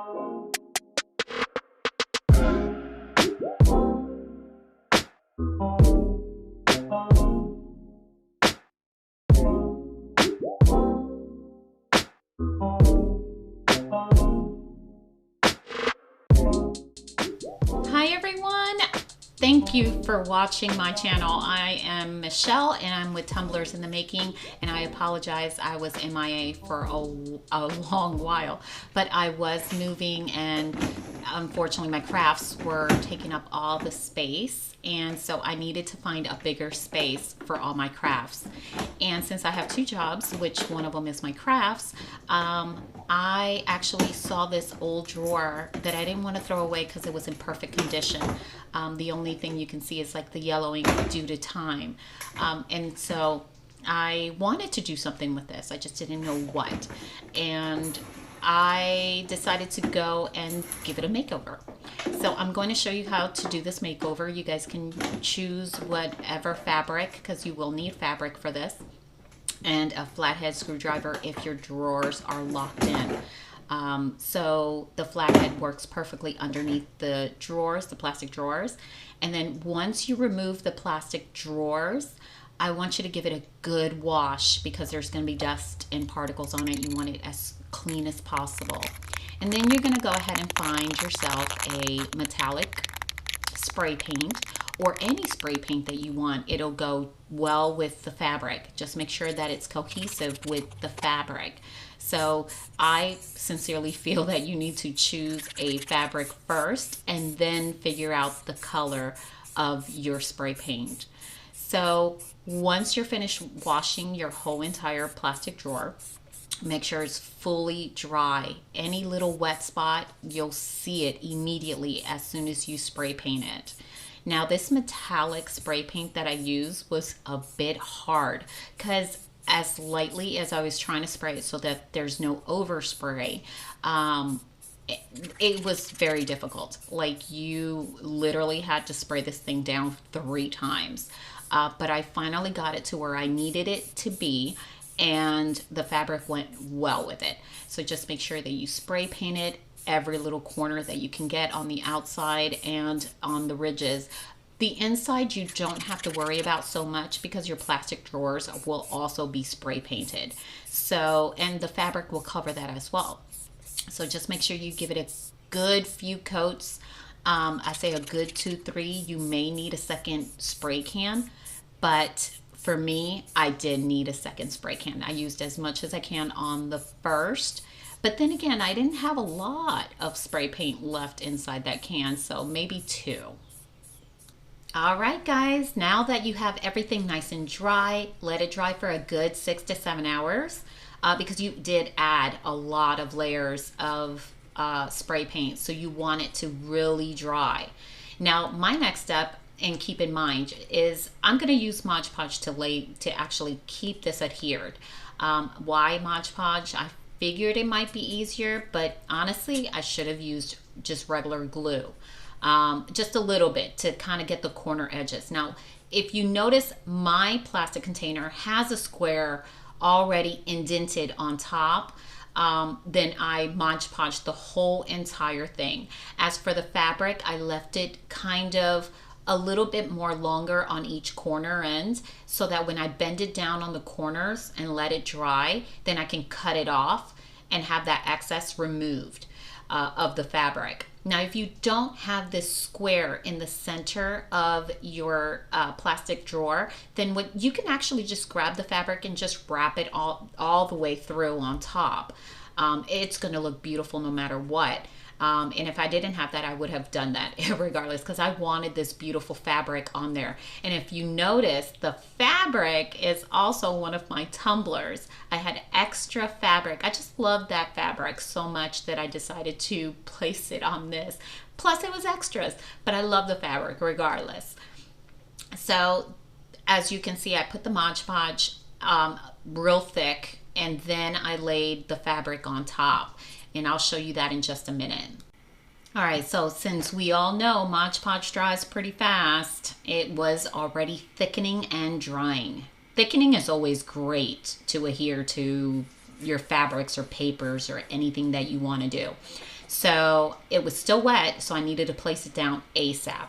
Hi everyone! Thank you for watching my channel. I am Michelle and I'm with Tumblers in the Making, and I apologize, I was MIA for a long while, but I was moving and unfortunately my crafts were taking up all the space, and so I needed to find a bigger space for all my crafts. And since I have two jobs, which one of them is my crafts, I actually saw this old drawer that I didn't want to throw away because it was in perfect condition. The only thing you can see is like the yellowing due to time. And so I wanted to do something with this. I just didn't know what. And I decided to go and give it a makeover. So I'm going to show you how to do this makeover. You guys can choose whatever fabric, because you will need fabric for this, and a flathead screwdriver if your drawers are locked in. So the flathead works perfectly underneath the drawers, the plastic drawers. And then once you remove the plastic drawers, I want you to give it a good wash because there's going to be dust and particles on it. You want it as clean as possible. And then you're going to go ahead and find yourself a metallic spray paint, or any spray paint that you want. It'll go well with the fabric. Just make sure that it's cohesive with the fabric. So I sincerely feel that you need to choose a fabric first and then figure out the color of your spray paint. So once you're finished washing your whole entire plastic drawer, make sure it's fully dry. Any little wet spot, you'll see it immediately as soon as you spray paint it. Now this metallic spray paint that I used was a bit hard because as lightly as I was trying to spray it so that there's no overspray, it was very difficult. Like, you literally had to spray this thing down 3 times. But I finally got it to where I needed it to be, and the fabric went well with it. So just make sure that you spray paint it every little corner that you can get on the outside and on the ridges. The inside you don't have to worry about so much because your plastic drawers will also be spray painted. So, and the fabric will cover that as well. So just make sure you give it a good few coats. I say a good 2-3. You may need a second spray can, but for me, I did need a second spray can. I used as much as I can on the first, but then again, I didn't have a lot of spray paint left inside that can, so maybe 2. All right, guys, now that you have everything nice and dry, let it dry for a good 6 to 7 hours because you did add a lot of layers of spray paint, so you want it to really dry. Now, my next step, and keep in mind, is I'm going to use Mod Podge to actually keep this adhered. Why Mod Podge? I figured it might be easier, but honestly, I should have used just regular glue. Just a little bit to kind of get the corner edges. Now, if you notice, my plastic container has a square already indented on top. Then I Mod Podged the whole entire thing. As for the fabric, I left it kind of a little bit more longer on each corner end so that when I bend it down on the corners and let it dry, then I can cut it off and have that excess removed of the fabric. Now, if you don't have this square in the center of your plastic drawer, then what you can actually just grab the fabric and just wrap it all the way through on top. It's going to look beautiful no matter what. And if I didn't have that, I would have done that regardless, because I wanted this beautiful fabric on there. And if you notice, the fabric is also one of my tumblers. I had extra fabric. I just love that fabric so much that I decided to place it on this. Plus it was extras, but I love the fabric regardless. So as you can see, I put the Mod Podge real thick, and then I laid the fabric on top. And I'll show you that in just a minute. All right, so since we all know Mod Podge dries pretty fast, it was already thickening and drying. Thickening is always great to adhere to your fabrics or papers or anything that you want to do. So it was still wet, so I needed to place it down ASAP.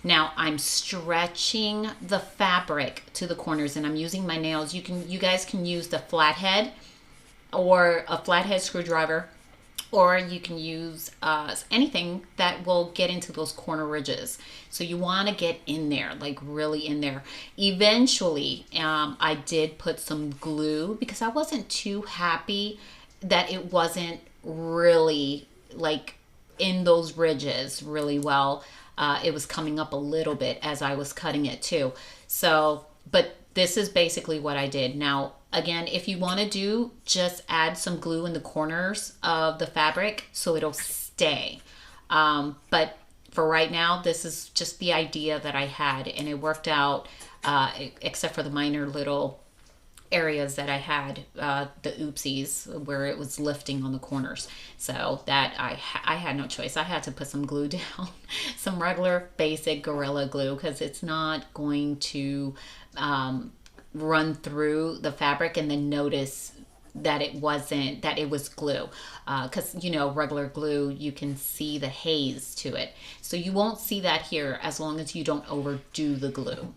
Now I'm stretching the fabric to the corners and I'm using my nails. You guys can use the flathead or a flathead screwdriver, or you can use anything that will get into those corner ridges. So you want to get in there, like really in there. Eventually, I did put some glue because I wasn't too happy that it wasn't really like in those ridges really well. It was coming up a little bit as I was cutting it too. So, but this is basically what I did. Now, again, if you want to do, just add some glue in the corners of the fabric so it'll stay. But for right now, this is just the idea that I had, and it worked out, except for the minor little areas that I had, the oopsies where it was lifting on the corners. So that I had no choice. I had to put some glue down, some regular basic Gorilla Glue, because it's not going to run through the fabric and then notice that it wasn't, that it was glue, because you know, regular glue, you can see the haze to it, so you won't see that here as long as you don't overdo the glue.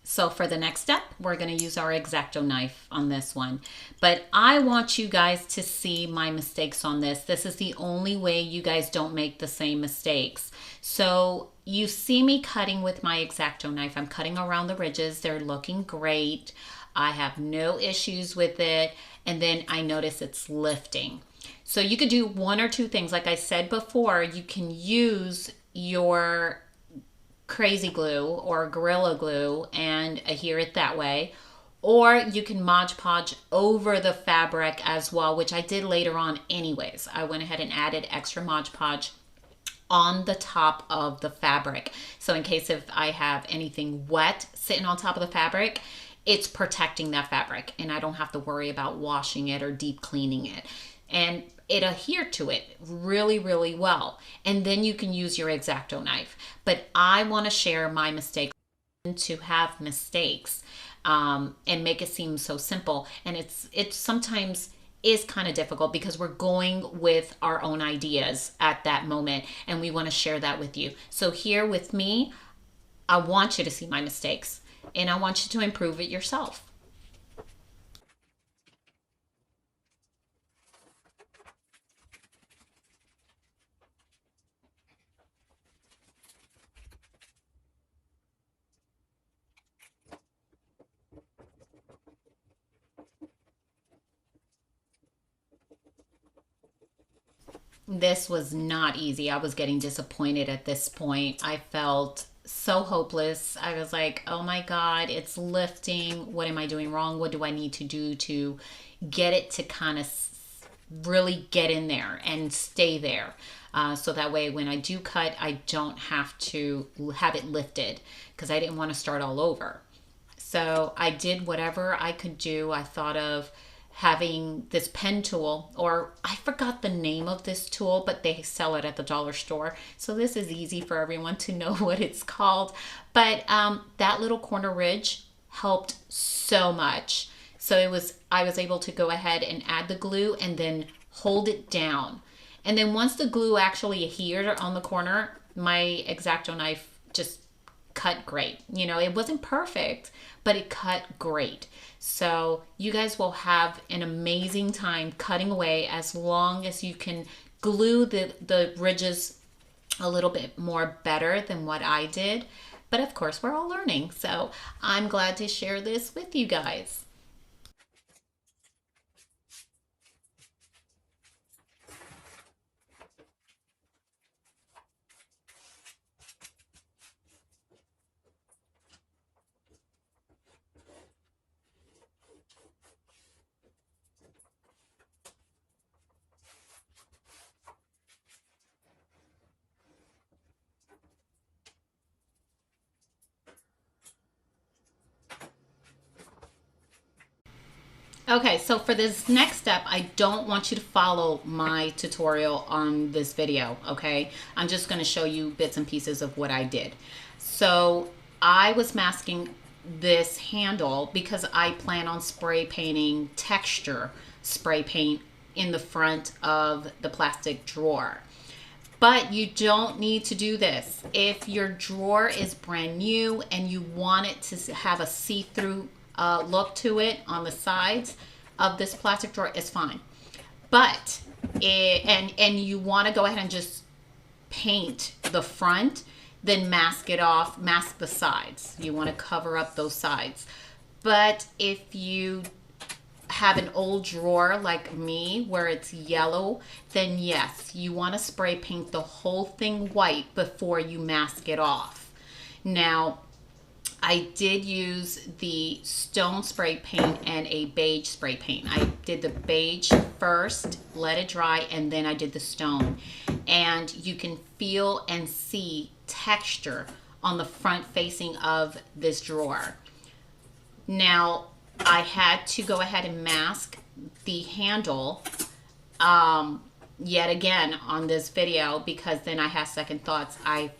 So for the next step, we're going to use our X-Acto knife on this one. But I want you guys to see my mistakes on this. This is the only way you guys don't make the same mistakes. So you see me cutting with my X-Acto knife. I'm cutting around the ridges. They're looking great. I have no issues with it. And then I notice it's lifting. So you could do one or two things. Like I said before, you can use your crazy glue or Gorilla Glue and adhere it that way, or you can Mod Podge over the fabric as well, which I did later on anyways. I went ahead and added extra Mod Podge on the top of the fabric, so in case if I have anything wet sitting on top of the fabric, it's protecting that fabric and I don't have to worry about washing it or deep cleaning it. And it adhered to it really, really well. And then you can use your X-Acto knife. But I want to share my mistakes, to have mistakes, and make it seem so simple. And it's sometimes is kind of difficult because we're going with our own ideas at that moment and we want to share that with you. So here with me, I want you to see my mistakes and I want you to improve it yourself. This was not easy. I was getting disappointed at this point. I felt so hopeless. I was like, oh my God, it's lifting. What am I doing wrong? What do I need to do to get it to kind of really get in there and stay there? So that way when I do cut, I don't have to have it lifted because I didn't want to start all over. So I did whatever I could do. I thought of having this pen tool, or I forgot the name of this tool, but they sell it at the dollar store. So this is easy for everyone to know what it's called. But that little corner ridge helped so much. So I was able to go ahead and add the glue and then hold it down. And then once the glue actually adhered on the corner, my X-Acto knife just cut great. You know, it wasn't perfect, but it cut great. So you guys will have an amazing time cutting away as long as you can glue the ridges a little bit more better than what I did. But of course, we're all learning. So I'm glad to share this with you guys. Okay, so for this next step, I don't want you to follow my tutorial on this video, okay? I'm just gonna show you bits and pieces of what I did. So I was masking this handle because I plan on spray painting texture spray paint in the front of the plastic drawer. But you don't need to do this. If your drawer is brand new and you want it to have a see-through look to it on the sides of this plastic drawer, it's fine. But and you want to go ahead and just paint the front, then mask it off, mask the sides. You want to cover up those sides. But if you have an old drawer like me where it's yellow, then yes, you want to spray paint the whole thing white before you mask it off. Now, I did use the stone spray paint and a beige spray paint. I did the beige first, let it dry, and then I did the stone. And you can feel and see texture on the front facing of this drawer. Now, I had to go ahead and mask the handle yet again on this video, because then I had second thoughts. I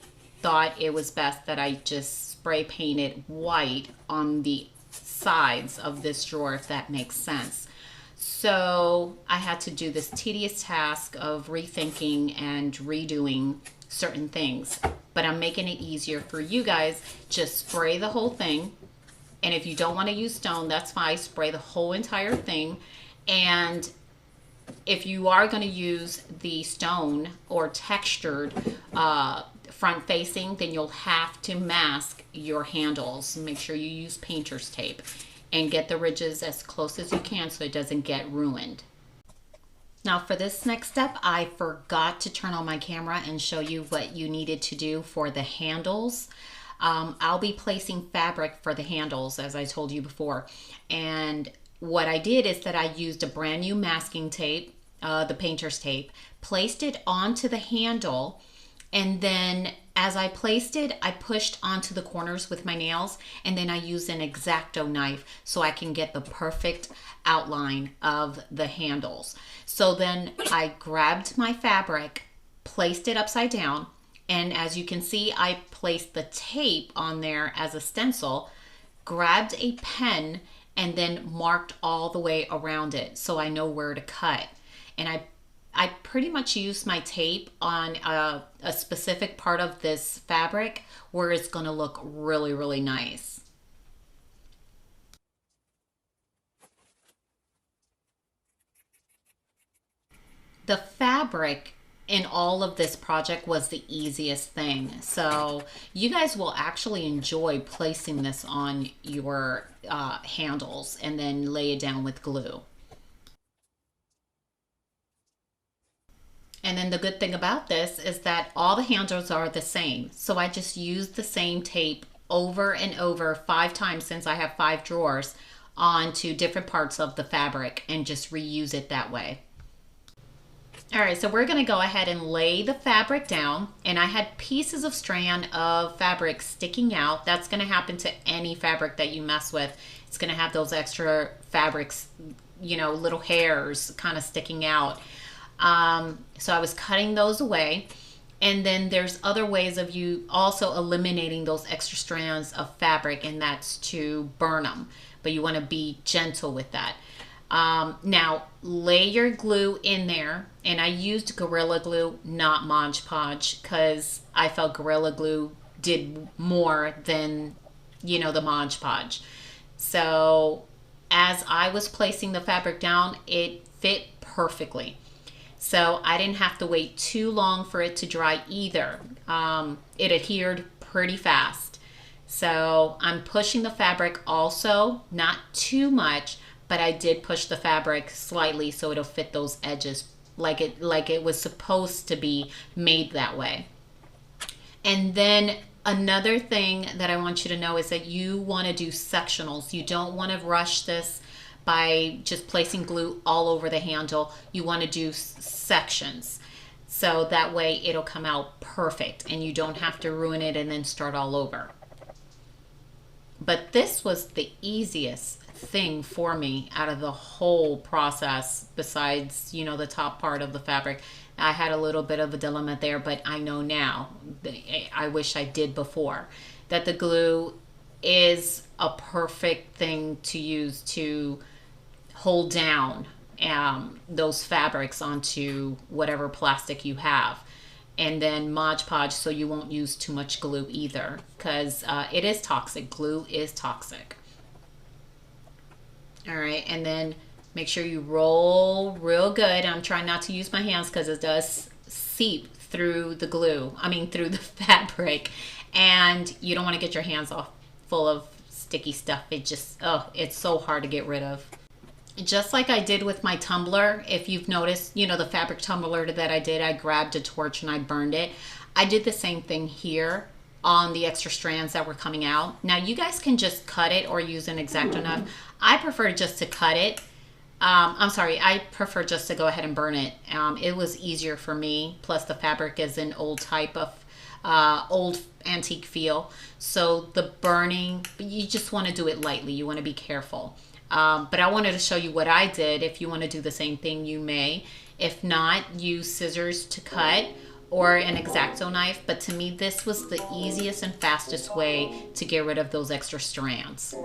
thought it was best that I just spray painted white on the sides of this drawer, if that makes sense. So I had to do this tedious task of rethinking and redoing certain things, but I'm making it easier for you guys. Just spray the whole thing, and if you don't want to use stone, that's fine. Spray the whole entire thing. And if you are going to use the stone or textured front facing, then you'll have to mask your handles. Make sure you use painter's tape and get the ridges as close as you can so it doesn't get ruined. Now for this next step, I forgot to turn on my camera and show you what you needed to do for the handles. I'll be placing fabric for the handles, as I told you before. And what I did is that I used a brand new masking tape, the painter's tape, placed it onto the handle, and then as I placed it, I pushed onto the corners with my nails, and then I used an X-Acto knife so I can get the perfect outline of the handles. So then I grabbed my fabric, placed it upside down, and as you can see, I placed the tape on there as a stencil, grabbed a pen, and then marked all the way around it so I know where to cut. And I pretty much used my tape on a specific part of this fabric where it's going to look really, really nice. The fabric in all of this project was the easiest thing. So you guys will actually enjoy placing this on your handles and then lay it down with glue. And then the good thing about this is that all the handles are the same. So I just used the same tape over and over 5 times, since I have 5 drawers, onto different parts of the fabric and just reuse it that way. All right, so we're gonna go ahead and lay the fabric down, and I had pieces of strand of fabric sticking out. That's gonna happen to any fabric that you mess with. It's gonna have those extra fabrics, you know, little hairs kind of sticking out. So I was cutting those away. And then there's other ways of you also eliminating those extra strands of fabric, and that's to burn them. But you wanna be gentle with that. Now lay your glue in there, and I used Gorilla Glue, not Mod Podge, because I felt Gorilla Glue did more than, you know, the Mod Podge. So as I was placing the fabric down, it fit perfectly. So I didn't have to wait too long for it to dry either. It adhered pretty fast. So I'm pushing the fabric also, not too much, but I did push the fabric slightly so it'll fit those edges like it was supposed to be made that way. And then another thing that I want you to know is that you want to do sectionals. You don't want to rush this by just placing glue all over the handle. You want to do sections, so that way it'll come out perfect and you don't have to ruin it and then start all over. But this was the easiest thing for me out of the whole process, besides, you know, the top part of the fabric. I had a little bit of a dilemma there, but I know now, I wish I did before, that the glue is a perfect thing to use to hold down those fabrics onto whatever plastic you have. And then Mod Podge so you won't use too much glue either, because it is toxic. Glue is toxic. All right, and then make sure you roll real good. I'm trying not to use my hands because it does seep through the glue, through the fabric, and you don't want to get your hands off full of sticky stuff. It just, oh, it's so hard to get rid of. Just like I did with my tumbler, if you've noticed, the fabric tumbler that I did, I grabbed a torch and I burned it. I did the same thing here on the extra strands that were coming out. Now you guys can just cut it or use an X-Acto knife. I prefer just to cut it. I prefer just to go ahead and burn it. It was easier for me. Plus the fabric is an old type of old antique feel. So the burning, you just want to do it lightly. You want to be careful. But I wanted to show you what I did. If you want to do the same thing, you may. If not, use scissors to cut or an X-Acto knife. But to me, this was the easiest and fastest way to get rid of those extra strands.